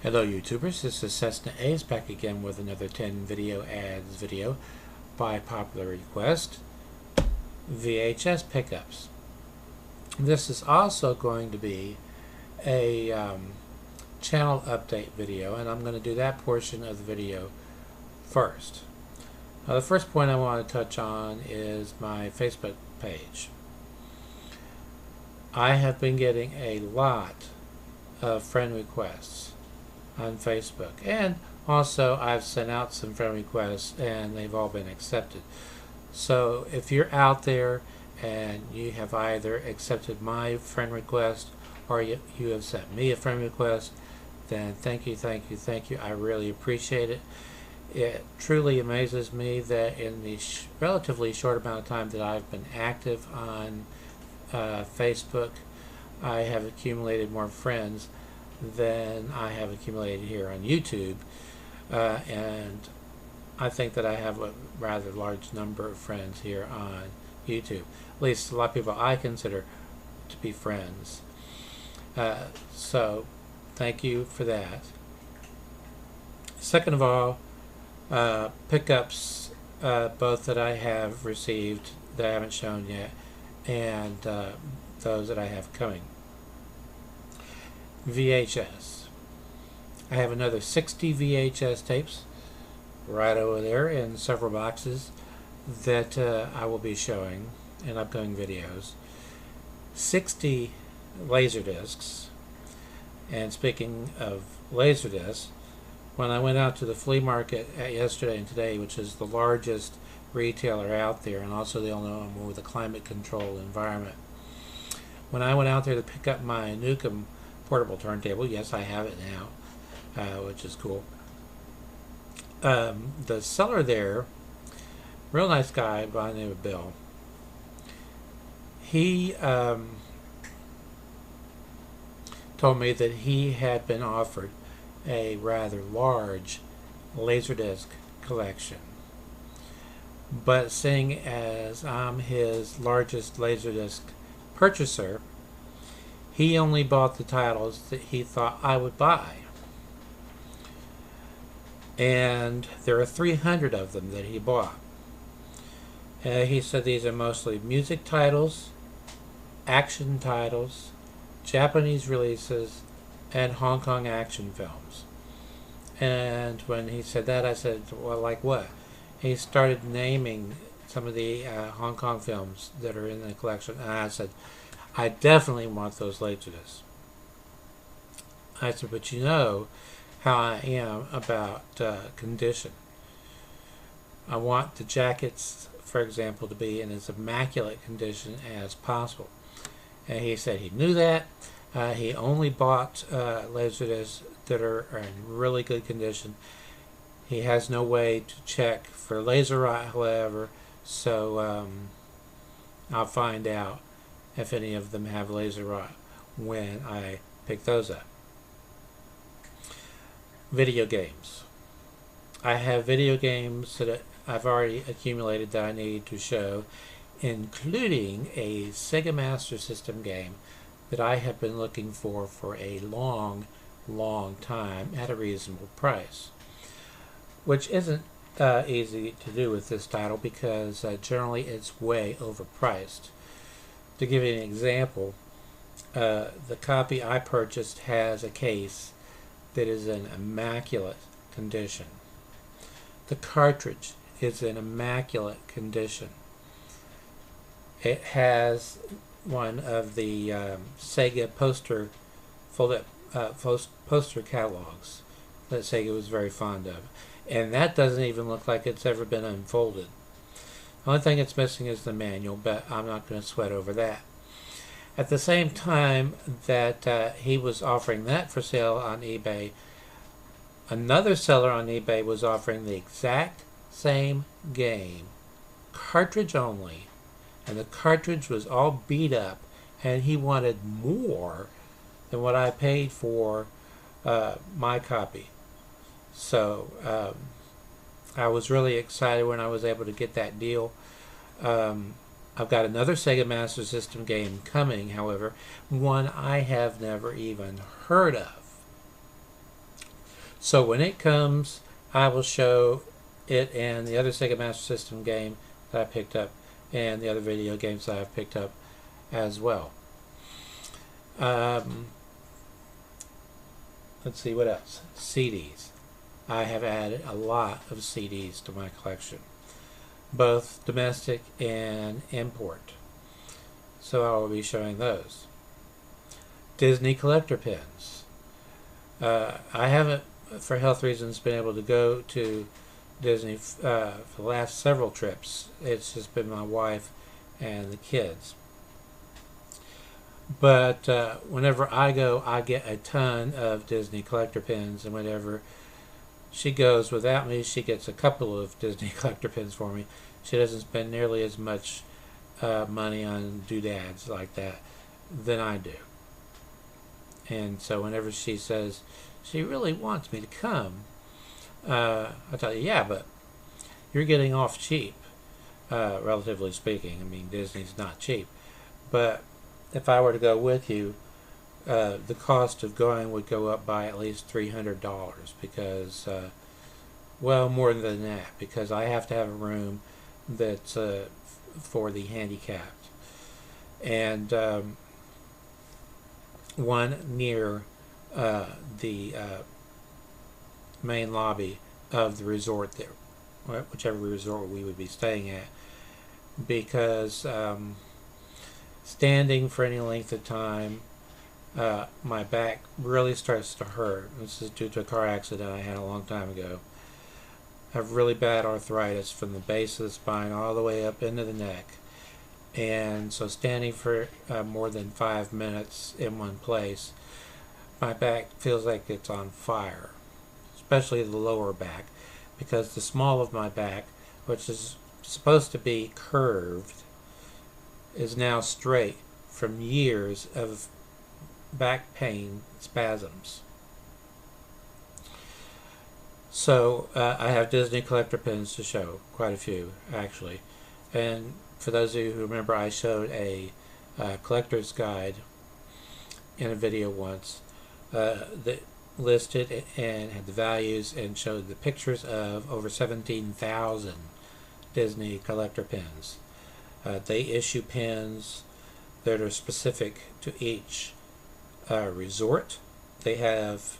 Hello YouTubers, this is Cessna A's back again with another 10 video ads video by popular request, VHS pickups. This is also going to be a channel update video, and I'm going to do that portion of the video first. Now, the first point I want to touch on is my Facebook page. I have been getting a lot of friend requests on Facebook, and also I've sent out some friend requests and they've all been accepted. So if you're out there and you have either accepted my friend request or you have sent me a friend request, then thank you. I really appreciate it. It truly amazes me that in the relatively short amount of time that I've been active on Facebook, I have accumulated more friends than I have accumulated here on YouTube, and I think that I have a rather large number of friends here on YouTube. At least a lot of people I consider to be friends. So thank you for that. Second of all, pickups, both that I have received that I haven't shown yet, and those that I have coming. VHS. I have another 60 VHS tapes right over there in several boxes that I will be showing in upcoming videos. 60 laser discs. And speaking of laser discs, when I went out to the flea market yesterday and today, which is the largest retailer out there and also the only one with a climate controlled environment, when I went out there to pick up my Nukem portable turntable, yes, I have it now, which is cool. The seller there, real nice guy by the name of Bill, he told me that he had been offered a rather large Laserdisc collection, but seeing as I'm his largest Laserdisc purchaser, he only bought the titles that he thought I would buy. And there are 300 of them that he bought. He said these are mostly music titles, action titles, Japanese releases, and Hong Kong action films. And when he said that, I said, well, like what? He started naming some of the Hong Kong films that are in the collection, and I said, I definitely want those Laserdiscs. I said, but you know how I am about condition. I want the jackets, for example, to be in as immaculate condition as possible. And he said he knew that. He only bought Laserdiscs that are in really good condition. He has no way to check for laser rot, however, so I'll find out if any of them have laser rot when I pick those up. Video games. I have video games that I've already accumulated that I need to show, including a Sega Master System game that I have been looking for a long time at a reasonable price, which isn't easy to do with this title because generally it's way overpriced. To give you an example, the copy I purchased has a case that is in immaculate condition. The cartridge is in immaculate condition. It has one of the Sega poster poster catalogs that Sega was very fond of, and that doesn't even look like it's ever been unfolded. The only thing it's missing is the manual, but I'm not going to sweat over that. At the same time that he was offering that for sale on eBay, another seller on eBay was offering the exact same game, cartridge only, and the cartridge was all beat up, and he wanted more than what I paid for my copy. So I was really excited when I was able to get that deal. I've got another Sega Master System game coming, however, one I have never even heard of. So when it comes, I will show it and the other Sega Master System game that I picked up and the other video games that I've picked up as well. Let's see, what else? CDs. I have added a lot of CDs to my collection, both domestic and import. So I will be showing those. Disney collector pins. I haven't, for health reasons, been able to go to Disney for the last several trips. It's just been my wife and the kids. But whenever I go, I get a ton of Disney collector pins, and whenever she goes without me, she gets a couple of Disney collector pins for me. She doesn't spend nearly as much money on doodads like that than I do. And so whenever she says she really wants me to come, I tell you, yeah, but you're getting off cheap, relatively speaking. I mean, Disney's not cheap. But if I were to go with you, the cost of going would go up by at least $300 because, well, more than that, because I have to have a room that's for the handicapped, and one near the main lobby of the resort there, whichever resort we would be staying at, because standing for any length of time, my back really starts to hurt. This is due to a car accident I had a long time ago. I have really bad arthritis from the base of the spine all the way up into the neck. And so standing for more than 5 minutes in one place, my back feels like it's on fire, especially the lower back, because the small of my back, which is supposed to be curved, is now straight from years of back pain spasms. So I have Disney collector pins to show, quite a few actually. And for those of you who remember, I showed a collector's guide in a video once that listed and had the values and showed the pictures of over 17,000 Disney collector pins. They issue pins that are specific to each resort. They have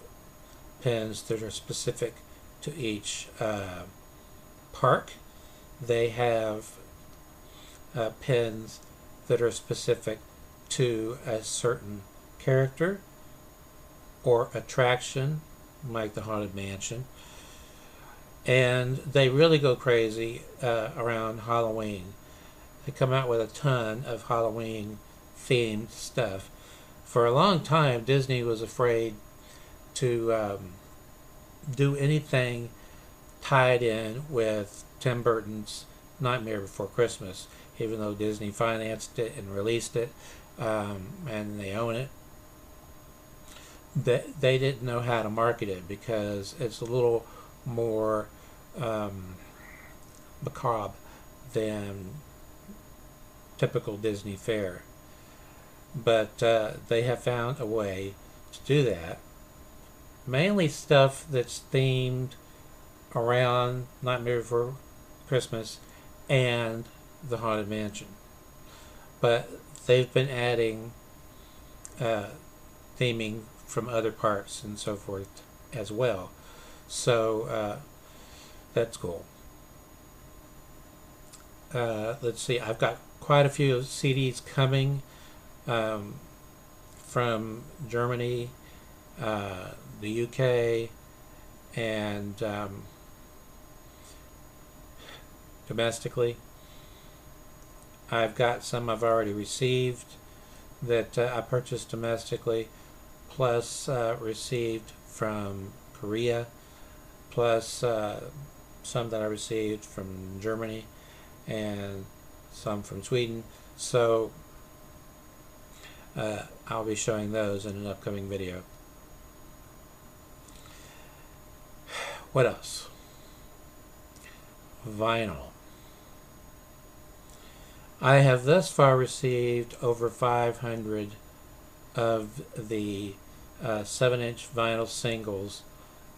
pins that are specific to each park. They have pins that are specific to a certain character or attraction, like the Haunted Mansion. And they really go crazy around Halloween. They come out with a ton of Halloween themed stuff. For a long time, Disney was afraid to do anything tied in with Tim Burton's Nightmare Before Christmas, even though Disney financed it and released it, and they own it. They didn't know how to market it because it's a little more macabre than typical Disney fare. But they have found a way to do that. Mainly stuff that's themed around Nightmare Before Christmas and the Haunted Mansion. But they've been adding theming from other parks and so forth as well. So that's cool. Let's see, I've got quite a few CDs coming from Germany, the UK, and domestically. I've got some I've already received that I purchased domestically, plus received from Korea, plus some that I received from Germany, and some from Sweden. So I'll be showing those in an upcoming video. What else? Vinyl. I have thus far received over 500 of the 7-inch vinyl singles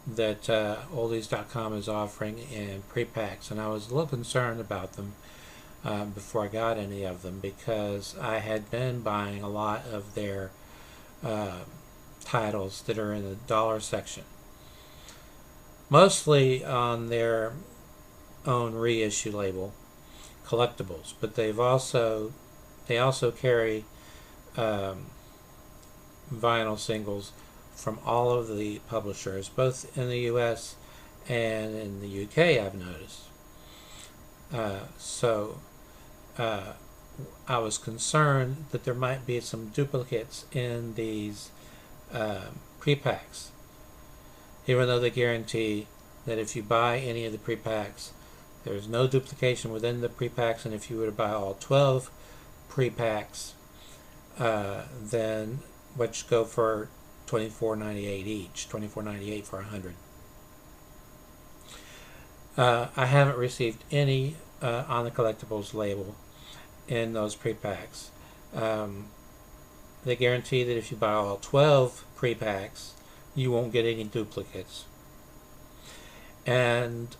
that oldies.com is offering in pre-packs, and I was a little concerned about them before I got any of them, because I had been buying a lot of their titles that are in the dollar section, mostly on their own reissue label, collectibles, but they also carry vinyl singles from all of the publishers, both in the US and in the UK, I've noticed. So I was concerned that there might be some duplicates in these pre-packs, even though they guarantee that if you buy any of the pre-packs, there's no duplication within the pre-packs, and if you were to buy all 12 pre-packs, then which go for $24.98 each, $24.98 for 100. I haven't received any on the collectibles label in those pre-packs. They guarantee that if you buy all 12 pre-packs, you won't get any duplicates. And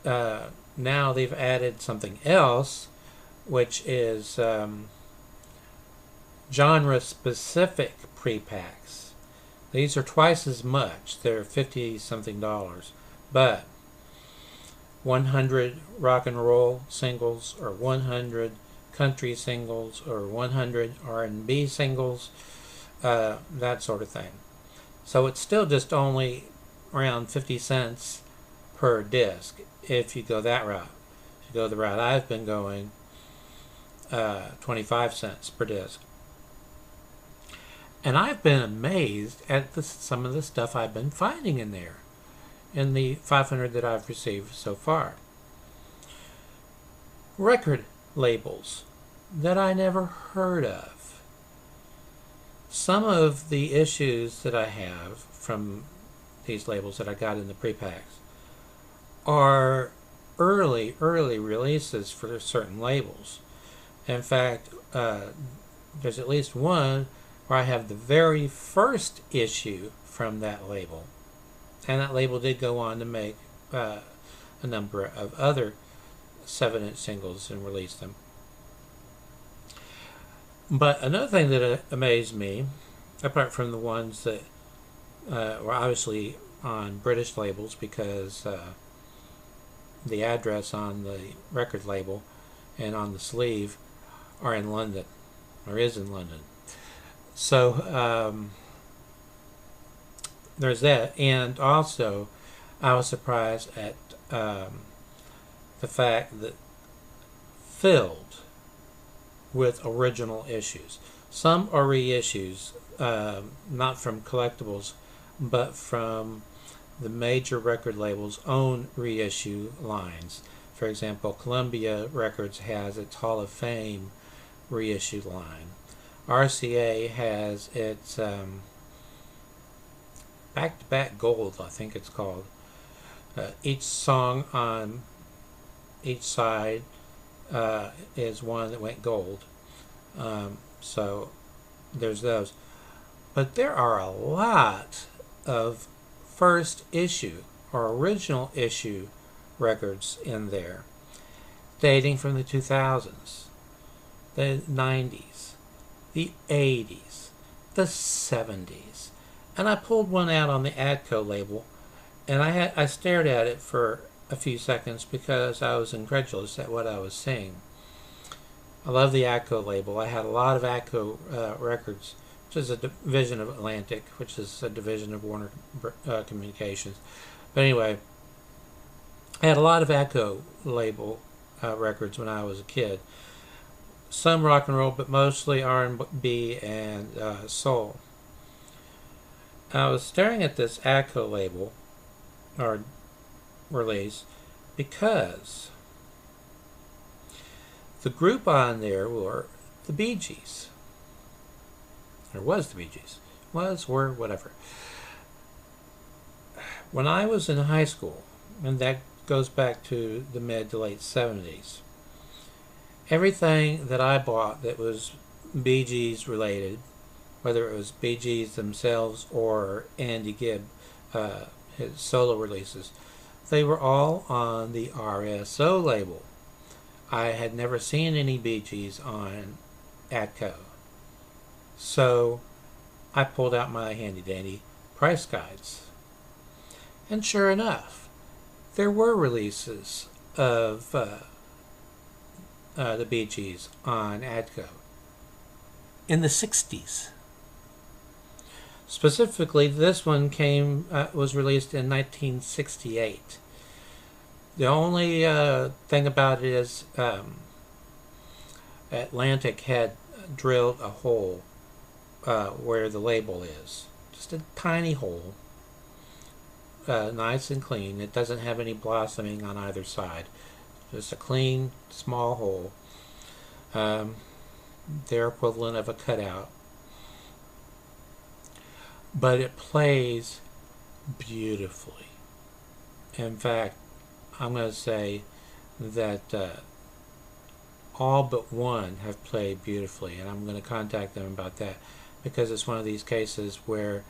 now they've added something else, which is genre-specific pre-packs. These are twice as much. They're $50-something, but 100 rock and roll singles, or 100 country singles, or 100 R&B singles, that sort of thing. So it's still just only around 50 cents per disc if you go that route. If you go the route I've been going, 25 cents per disc. And I've been amazed at some of the stuff I've been finding in there, in the 500 that I've received so far. Record labels that I never heard of. Some of the issues that I have from these labels that I got in the pre-packs are early releases for certain labels. In fact, there's at least one where I have the very first issue from that label. And that label did go on to make a number of other 7-inch singles and release them. But another thing that amazed me, apart from the ones that were obviously on British labels, because the address on the record label and on the sleeve are in London, or is in London. So there's that. And also I was surprised at the fact that filled with original issues. Some are reissues, not from collectibles, but from the major record labels' own reissue lines. For example, Columbia Records has its Hall of Fame reissue line. RCA has its back-to-back gold, I think it's called. Each song on each side is one that went gold. So there's those. But there are a lot of first issue or original issue records in there, dating from the 2000s, the 90s, the 80s, the 70s. And I pulled one out on the Adco label, and I stared at it for a few seconds because I was incredulous at what I was seeing. I love the Adco label. I had a lot of Adco records, which is a division of Atlantic, which is a division of Warner Communications. But anyway, I had a lot of Adco label records when I was a kid. Some rock and roll, but mostly R&B and soul. I was staring at this Adco label, or release, because the group on there were the Bee Gees. Or was the Bee Gees. Was, were, whatever. When I was in high school, and that goes back to the mid to late 70s, everything that I bought that was Bee Gees related, whether it was Bee Gees themselves or Andy Gibb his solo releases, they were all on the RSO label. I had never seen any Bee Gees on Atco. So I pulled out my handy dandy price guides. And sure enough, there were releases of the Bee Gees on Atco in the 60s. Specifically, this one was released in 1968. The only thing about it is Atlantic had drilled a hole where the label is. Just a tiny hole. Nice and clean. It doesn't have any blossoming on either side. Just a clean, small hole. Their equivalent of a cutout. But it plays beautifully. In fact, I'm going to say that all but one have played beautifully, and I'm going to contact them about that, because it's one of these cases where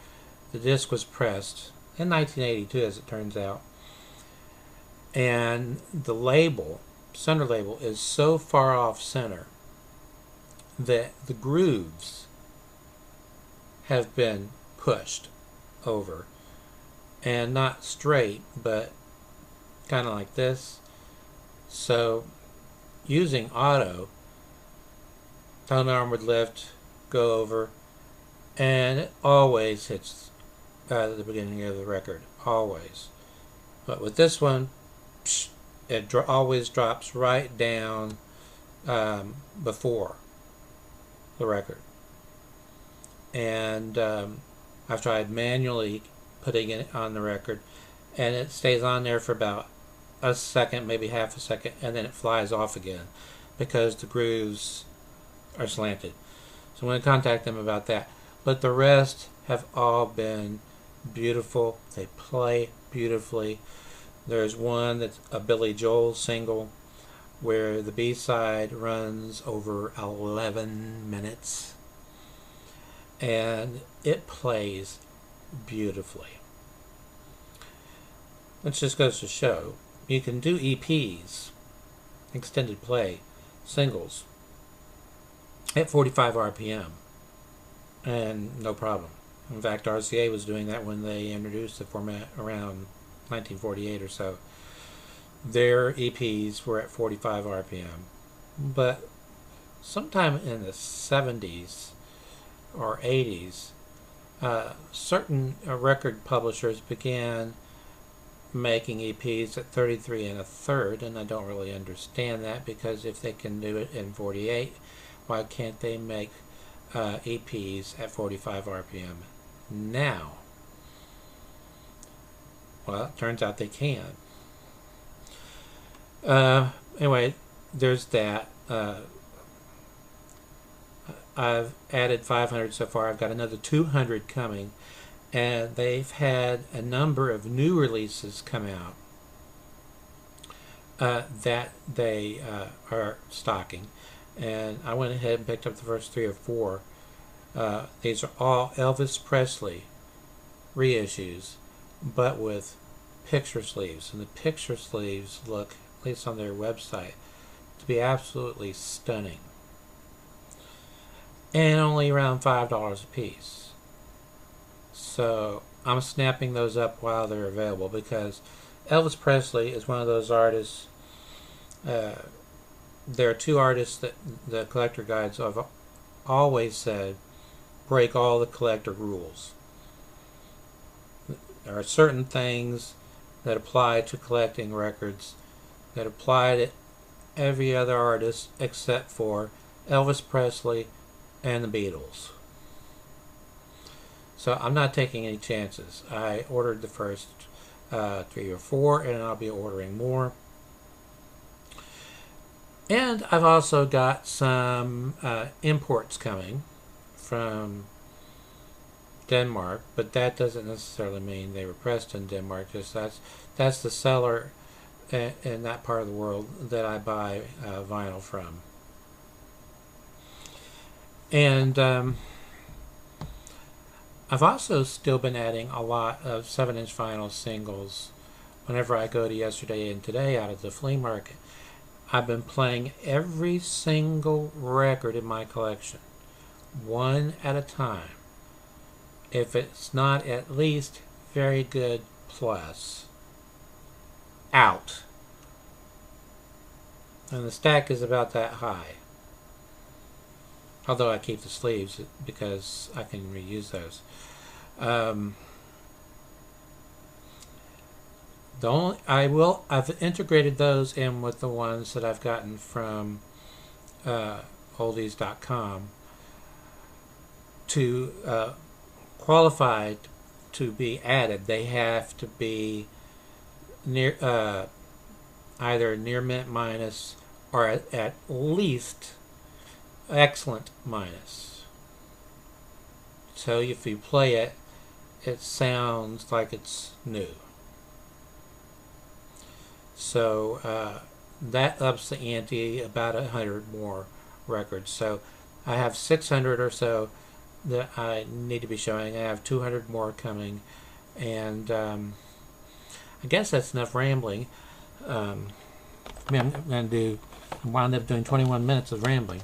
the disc was pressed in 1982, as it turns out, and the label, center label, is so far off center that the grooves have been pushed over, and not straight, but kind of like this. So using auto, tone arm would lift, go over, and it always hits at the beginning of the record, always. But with this one, it always drops right down before the record. And I've tried manually putting it on the record, and it stays on there for about a second, maybe half a second, and then it flies off again because the grooves are slanted. So I'm going to contact them about that. But the rest have all been beautiful. They play beautifully. There's one that's a Billy Joel single where the B-side runs over 11 minutes. And it plays beautifully. Which just goes to show you can do EPs, extended play, singles, at 45 RPM, and no problem. In fact, RCA was doing that when they introduced the format around 1948 or so. Their EPs were at 45 RPM. But sometime in the 70s or 80s, certain record publishers began making EPs at 33 1/3, and I don't really understand that, because if they can do it in 48, why can't they make EPs at 45 RPM now? Well, it turns out they can. Anyway, there's that. I've added 500 so far. I've got another 200 coming, and they've had a number of new releases come out that they are stocking, and I went ahead and picked up the first 3 or 4. These are all Elvis Presley reissues, but with picture sleeves, and the picture sleeves look, at least on their website, to be absolutely stunning, and only around $5 a piece. So I'm snapping those up while they're available, because Elvis Presley is one of those artists. There are 2 artists that the collector guides have always said break all the collector rules. There are certain things that apply to collecting records that apply to every other artist except for Elvis Presley and the Beatles. So I'm not taking any chances. I ordered the first 3 or 4, and I'll be ordering more. And I've also got some imports coming from Denmark, but that doesn't necessarily mean they were pressed in Denmark. Just that's the seller in that part of the world that I buy vinyl from. And I've also still been adding a lot of 7-inch vinyl singles whenever I go to Yesterday and Today out at the flea market. I've been playing every single record in my collection, one at a time. If it's not at least very good plus, out. And the stack is about that high. Although I keep the sleeves because I can reuse those. I've integrated those in with the ones that I've gotten from oldies.com to qualify to be added. They have to be near either near mint minus or at least excellent minus. So if you play it, it sounds like it's new. So that ups the ante about 100 more records. So I have 600 or so that I need to be showing. I have 200 more coming, and I guess that's enough rambling. I'm going to wind up doing 21 minutes of rambling.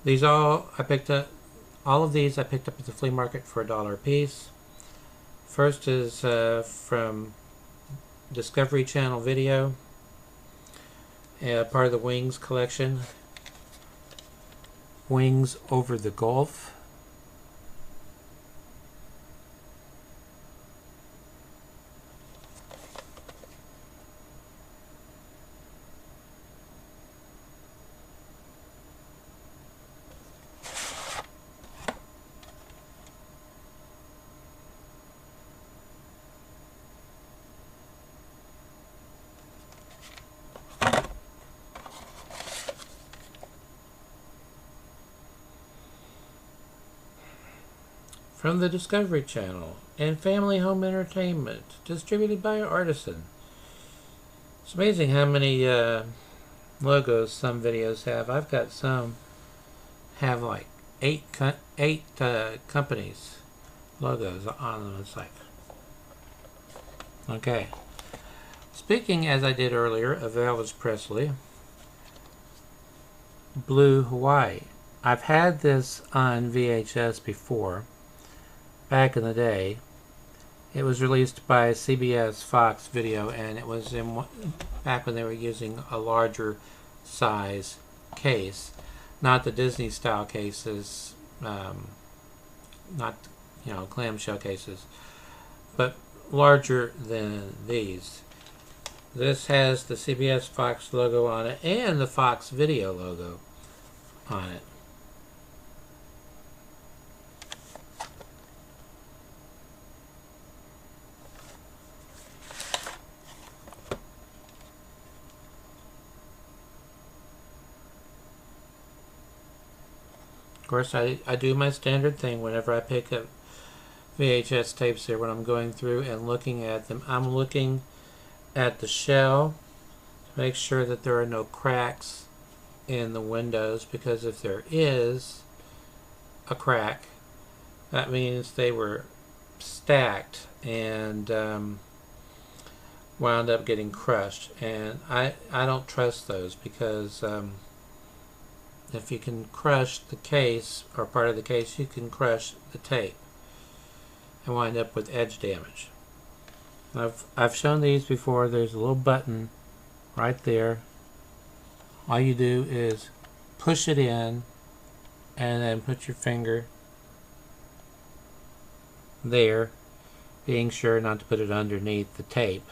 These all of these I picked up at the flea market for $1 a piece. First is from Discovery Channel Video, part of the Wings collection, Wings Over the Gulf. From the Discovery Channel and Family Home Entertainment, distributed by Artisan. It's amazing how many logos some videos have. I've got some have like eight companies logos on them. It's like, okay. Speaking as I did earlier of Elvis Presley, Blue Hawaii. I've had this on VHS before. Back in the day, it was released by CBS Fox Video, and it was back when they were using a larger size case, not the Disney style cases, not clamshell cases, but larger than these. This has the CBS Fox logo on it and the Fox Video logo on it. Of course, I do my standard thing whenever I pick up VHS tapes here when I'm going through and looking at them. I'm looking at the shell to make sure that there are no cracks in the windows, because if there is a crack, that means they were stacked and wound up getting crushed. And I don't trust those, because if you can crush the case or part of the case, you can crush the tape and wind up with edge damage. I've shown these before. There's a little button right there. All you do is push it in and then put your finger there, being sure not to put it underneath the tape.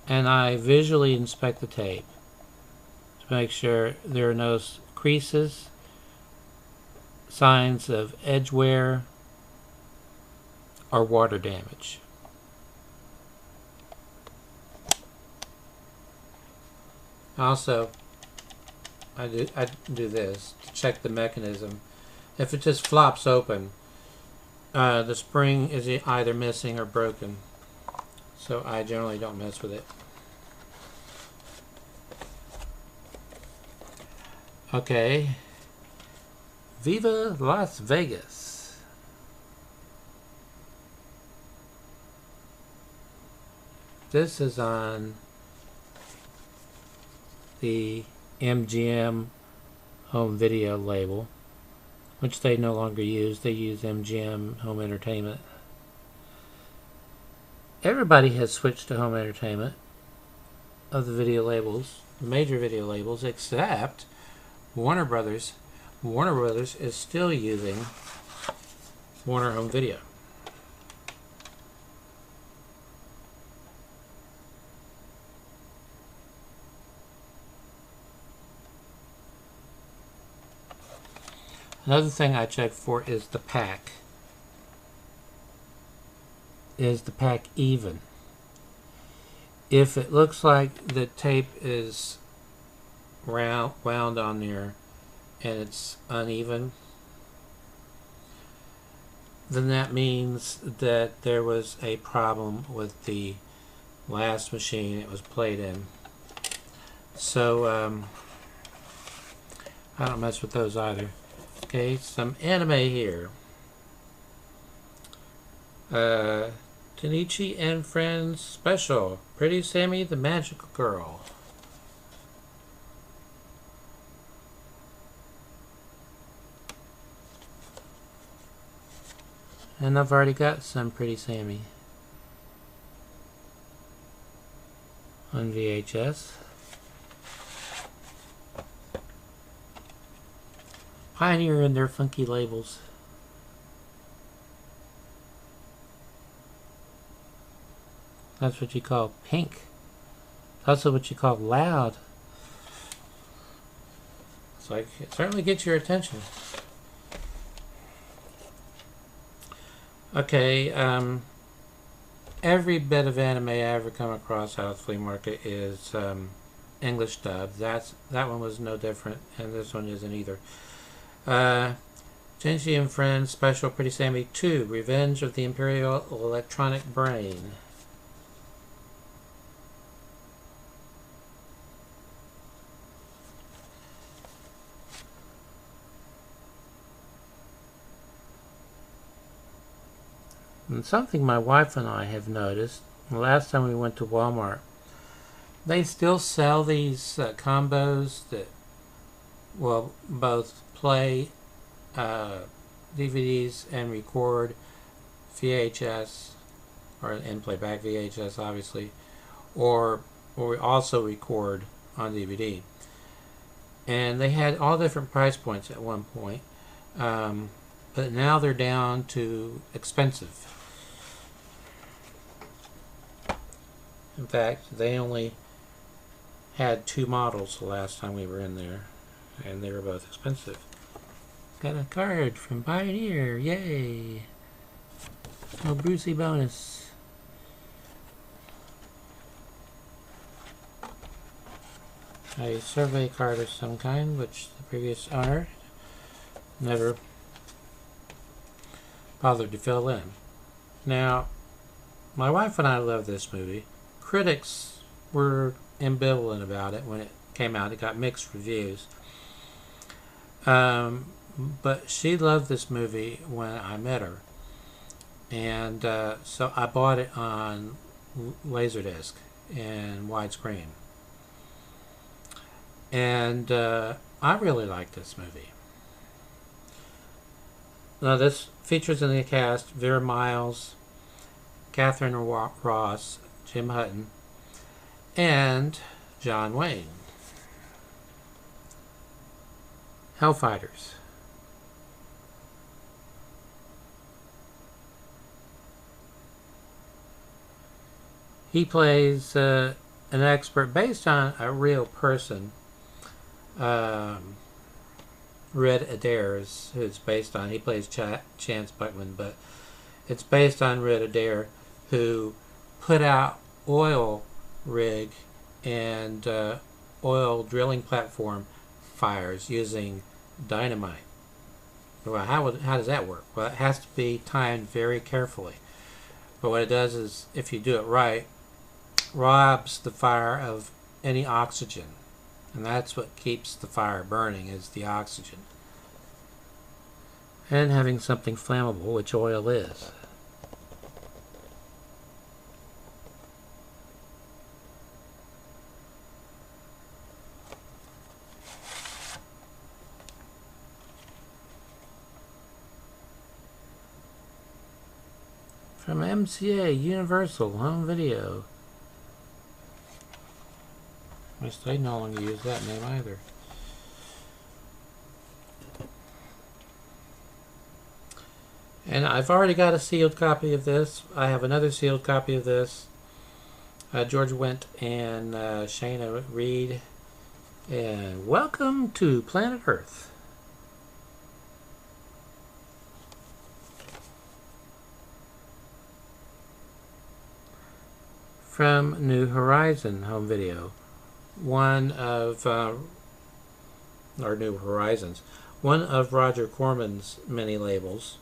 And I visually inspect the tape to make sure there are no creases, signs of edge wear, or water damage. Also, I do this to check the mechanism. If it just flops open, the spring is either missing or broken. So I generally don't mess with it. Okay, Viva Las Vegas. This is on the MGM home video label, which they no longer use. They use MGM Home Entertainment. Everybody has switched to home entertainment of the video labels, the major video labels, except Warner Brothers. Warner Brothers is still using Warner Home Video. Another thing I check for is the pack. Is the pack even? If it looks like the tape is wound on there and it's uneven, then that means that there was a problem with the last machine it was played in. So I don't mess with those either. Okay, some anime here. Tenichi and Friends Special. Pretty Sammy the Magical Girl. And I've already got some Pretty Sammy on VHS. Pioneer and their funky labels. That's what you call pink. That's also what you call loud. It's like, it certainly gets your attention. Okay, every bit of anime I ever come across out of the flea market is English dubbed. That one was no different, and this one isn't either. Tenichi and Friends Special Pretty Sammy 2, Revenge of the Imperial Electronic Brain. And something my wife and I have noticed, the last time we went to Walmart, they still sell these combos that will both play DVDs and record VHS, and play back VHS obviously, or we also record on DVD. And they had all different price points at one point, but now they're down to expensive. In fact, they only had 2 models the last time we were in there, and they were both expensive. Got a card from Pioneer, yay! No Brucey bonus. A survey card of some kind, which the previous owner never bothered to fill in. Now, my wife and I love this movie. Critics were ambivalent about it when it came out. It got mixed reviews. But she loved this movie when I met her. And so I bought it on Laserdisc and widescreen. And I really like this movie. Now this features in the cast Vera Miles, Catherine Ross, Jim Hutton, and John Wayne. Hellfighters. He plays an expert based on a real person. Red Adair who's based on. He plays Chance Buckman, but it's based on Red Adair, who put out oil rig and oil drilling platform fires using dynamite. Well, how does that work? Well, it has to be timed very carefully. But what it does is, if you do it right, robs the fire of any oxygen. And that's what keeps the fire burning, is the oxygen. and having something flammable, which oil is. From MCA Universal Home Video. I guess they no longer use that name either. And I've already got a sealed copy of this. I have another sealed copy of this. George Wendt and Shayna Reed. And welcome to Planet Earth. From New Horizon Home Video. One of, or New Horizons, one of Roger Corman's many labels.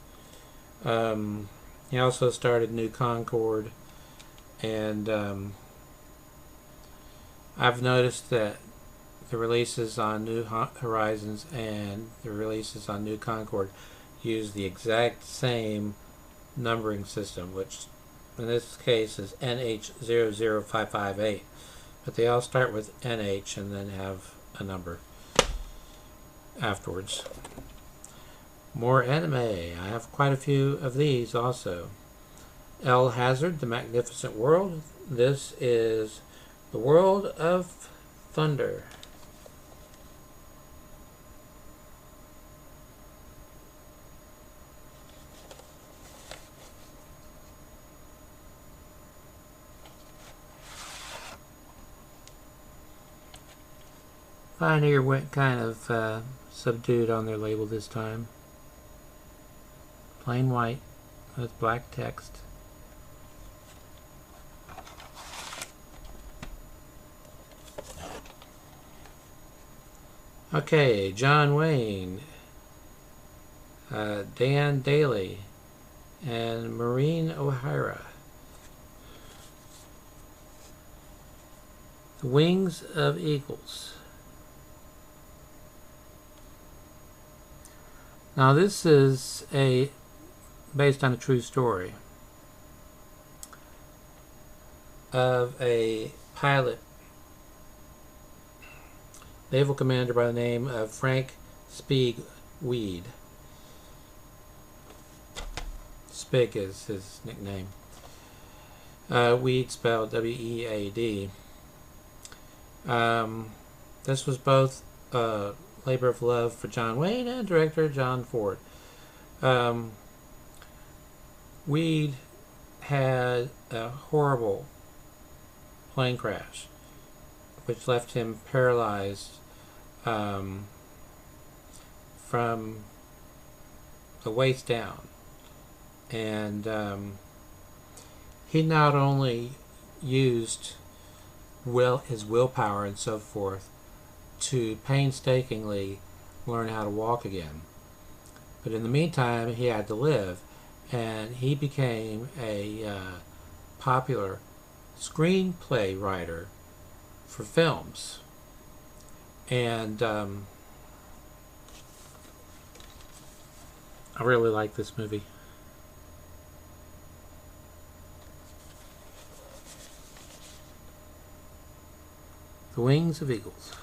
He also started New Concord, and I've noticed that the releases on New Horizons and the releases on New Concord use the exact same numbering system, which in this case is NH00558, but they all start with NH and then have a number afterwards. More anime. I have quite a few of these also. El Hazard, The Magnificent World. This is The World of Thunder. Pioneer went kind of subdued on their label this time. Plain white with black text. Okay, John Wayne, Dan Daly, and Maureen O'Hara. The Wings of Eagles. Now this is based on a true story of a pilot, naval commander by the name of Frank Spig Weed. Spig is his nickname. Weed spelled W-E-A-D. This was both labor of love for John Wayne and director John Ford. Weed had a horrible plane crash, which left him paralyzed from the waist down. And he not only used his willpower and so forth to painstakingly learn how to walk again, but in the meantime he had to live, and he became a popular screenplay writer for films. And I really like this movie. The Wings of Eagles.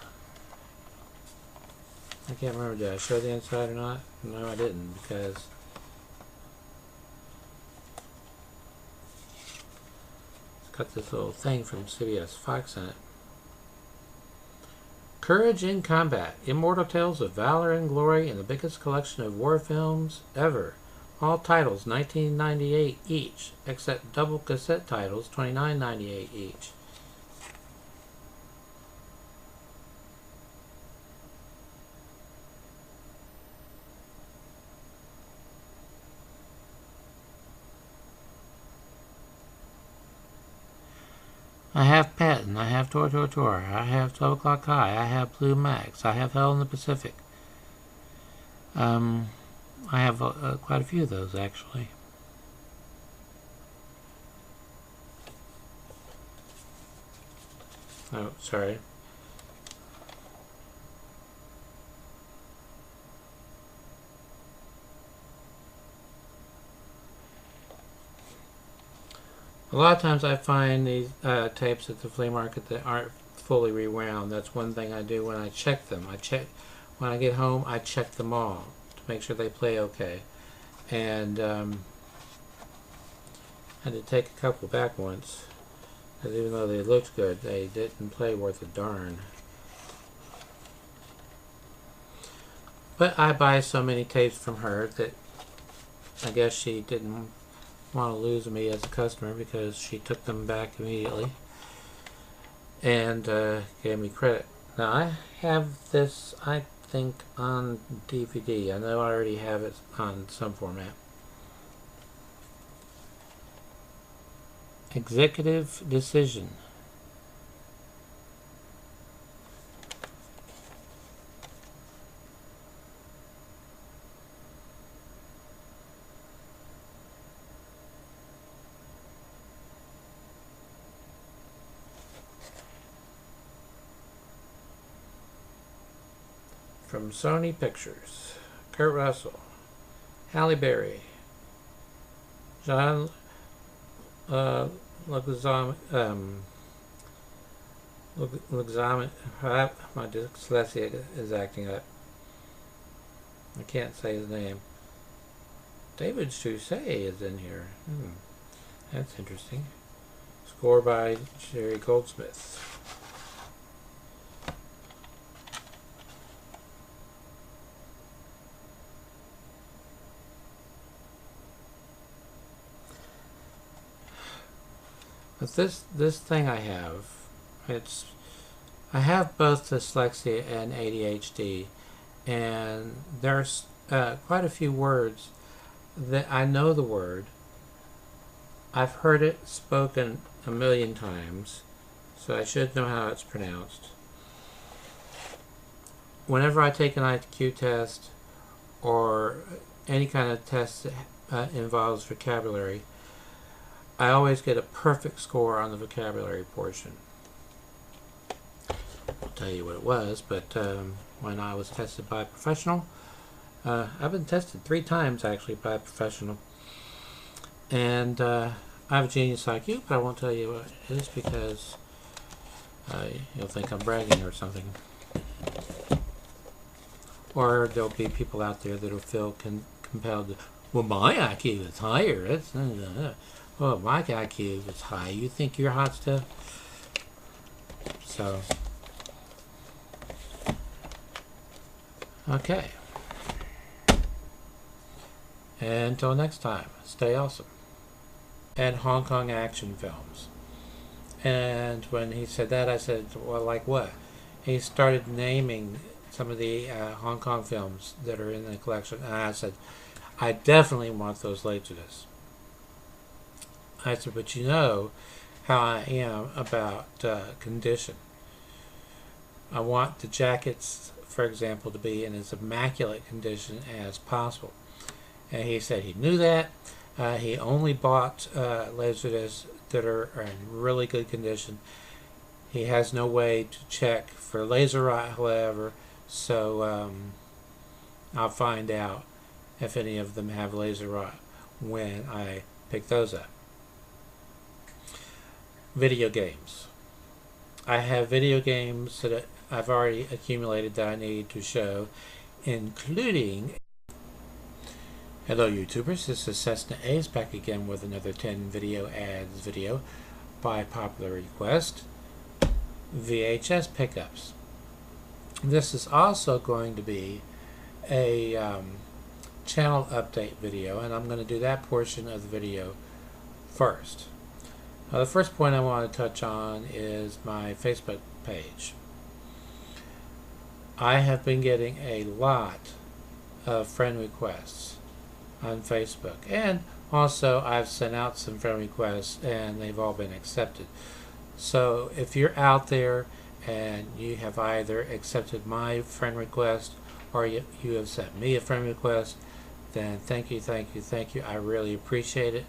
I can't remember, did I show the inside or not? No, I didn't, because it's got this little thing from CBS Fox in it. Courage in Combat. Immortal Tales of Valor and Glory in the biggest collection of war films ever. All titles $19.98 each, except double cassette titles $29.98 each. I have Patton, I have Tor Tor Tor, I have 12 O'Clock High, I have Blue Max, I have Hell in the Pacific. I have quite a few of those, actually. Oh, sorry. A lot of times I find these tapes at the flea market that aren't fully rewound. That's one thing I do when I check them. When I get home, I check them all to make sure they play okay. And I had to take a couple back once, because even though they looked good, they didn't play worth a darn. But I buy so many tapes from her that I guess she didn't want to lose me as a customer, because she took them back immediately and gave me credit. Now I have this, I think, on DVD. I know I already have it on some format. Executive Decision. From Sony Pictures. Kurt Russell, Halle Berry, John Leguizamo, my dyslexia is acting up. I can't say his name. David Suchet is in here. That's interesting. Score by Jerry Goldsmith. But this thing I have, I have both dyslexia and ADHD, and there's quite a few words that I know the word. I've heard it spoken a million times, so I should know how it's pronounced. Whenever I take an IQ test or any kind of test that involves vocabulary, I always get a perfect score on the vocabulary portion. I'll tell you what it was, but when I was tested by a professional, I've been tested 3 times actually by a professional, and I have a genius IQ, but I won't tell you what it is because you'll think I'm bragging or something. Or there'll be people out there that'll feel compelled to, well, my IQ is higher. It's well, my IQ is high. You think you're hot stuff? So, okay. And until next time, stay awesome. And Hong Kong action films. And when he said that, I said, well, like what? He started naming some of the Hong Kong films that are in the collection. And I said, I definitely want those Laserdiscs. I said, but you know how I am about condition. I want the jackets, for example, to be in as immaculate condition as possible. And he said he knew that. He only bought Laserdiscs that are in really good condition. He has no way to check for laser rot, however, so I'll find out if any of them have laser rot when I pick those up. Video games. I have video games that I've already accumulated that I need to show, including... Hello YouTubers, this is Cessna Ace back again with another 10 video ads video by popular request. VHS pickups. This is also going to be a channel update video, and I'm going to do that portion of the video first. The first point I want to touch on is my Facebook page. I have been getting a lot of friend requests on Facebook, and also I've sent out some friend requests and they've all been accepted. So if you're out there and you have either accepted my friend request or you have sent me a friend request, then thank you, thank you, thank you. I really appreciate it.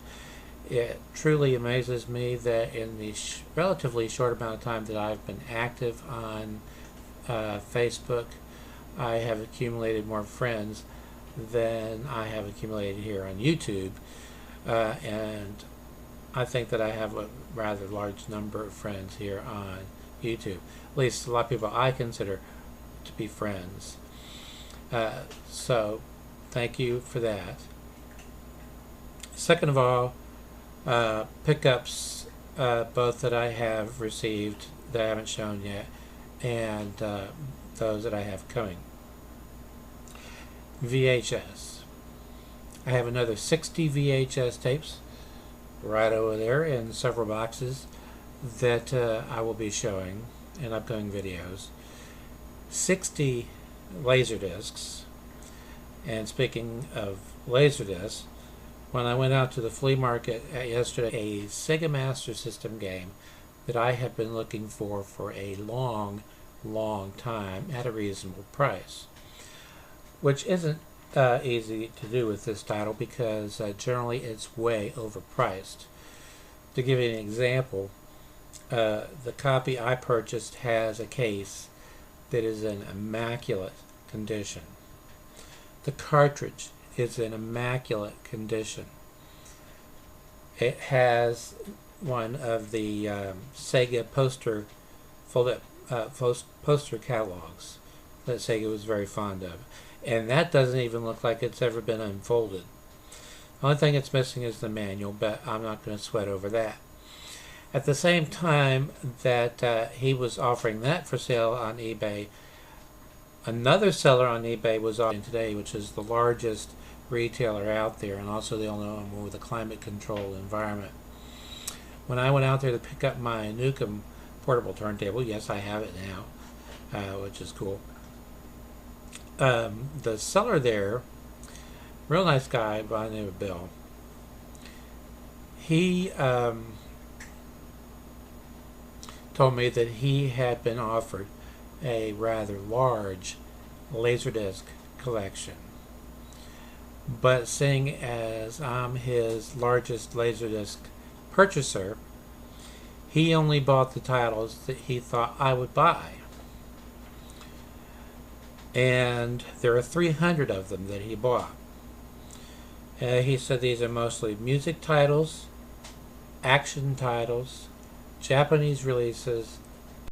It truly amazes me that in the relatively short amount of time that I've been active on Facebook, I have accumulated more friends than I have accumulated here on YouTube. And I think that I have a rather large number of friends here on YouTube. At least a lot of people I consider to be friends. So thank you for that. Second of all, pickups, both that I have received that I haven't shown yet, and those that I have coming. VHS. I have another 60 VHS tapes right over there in several boxes that I will be showing in upcoming videos. 60 laser discs. And speaking of laser discs, when I went out to the flea market yesterday, a Sega Master System game that I have been looking for a long time at a reasonable price, which isn't easy to do with this title because generally it's way overpriced. To give you an example, the copy I purchased has a case that is in immaculate condition. The cartridge is in immaculate condition. It has one of the Sega poster poster catalogs that Sega was very fond of, and that doesn't even look like it's ever been unfolded. The only thing it's missing is the manual, but I'm not going to sweat over that. At the same time that he was offering that for sale on eBay, another seller on eBay was offering today, which is the largest retailer out there and also the only one with a climate control environment. When I went out there to pick up my Nukem portable turntable, yes, I have it now, which is cool. The seller there, real nice guy by the name of Bill, he told me that he had been offered a rather large Laserdisc collection. But seeing as I'm his largest Laserdisc purchaser, he only bought the titles that he thought I would buy. And there are 300 of them that he bought. He said these are mostly music titles, action titles, Japanese releases,